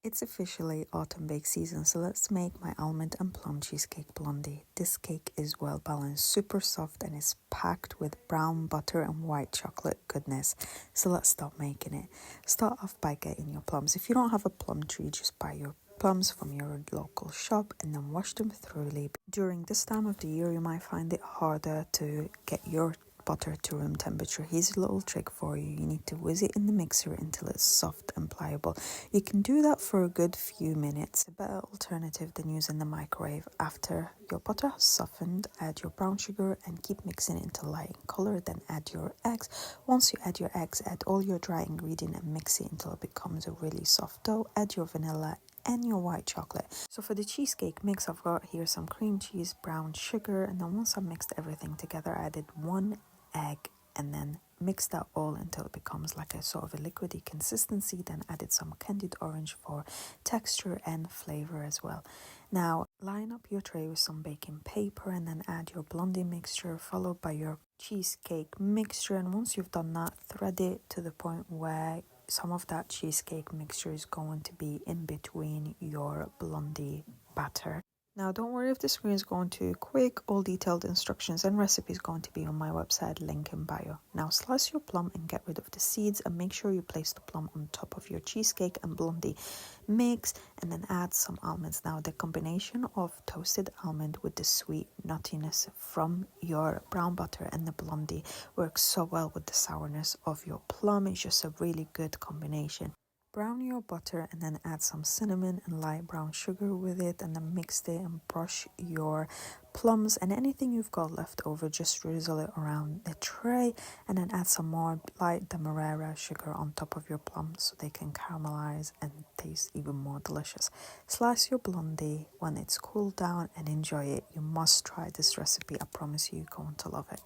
It's officially autumn bake season, so let's make my almond and plum cheesecake blondie. This cake is well balanced, super soft, and is packed with brown butter and white chocolate goodness. So let's start making it. Start off by getting your plums. If you don't have a plum tree, just buy your plums from your local shop and then wash them thoroughly. During this time of the year, you might find it harder to get your butter to room temperature. Here's a little trick for you. You need to whiz it in the mixer until it's soft and pliable. You can do that for a good few minutes. A better alternative than using the microwave. After your butter has softened, add your brown sugar and keep mixing it until light in color. Then add your eggs. Once you add your eggs, add all your dry ingredient and mix it until it becomes a really soft dough. Add your vanilla and your white chocolate. So for the cheesecake mix, I've got here some cream cheese, brown sugar, and then once I mixed everything together, I added 1 egg and then mix that all until it becomes like a sort of a liquidy consistency. Then added some candied orange for texture and flavor as well. Now line up your tray with some baking paper and then add your blondie mixture followed by your cheesecake mixture, and once you've done that, thread it to the point where some of that cheesecake mixture is going to be in between your blondie batter. Now don't worry if the screen is going too quick, all detailed instructions and recipes going to be on my website, link in bio. Now slice your plum and get rid of the seeds, and make sure you place the plum on top of your cheesecake and blondie mix, and then add some almonds. Now the combination of toasted almond with the sweet nuttiness from your brown butter and the blondie works so well with the sourness of your plum. It's just a really good combination. Brown your butter and then add some cinnamon and light brown sugar with it, and then mix it and brush your plums and anything you've got left over, just drizzle it around the tray, and then add some more light demerara sugar on top of your plums so they can caramelize and taste even more delicious. Slice your blondie when it's cooled down and enjoy it. You must try this recipe. I promise you, you're going to love it.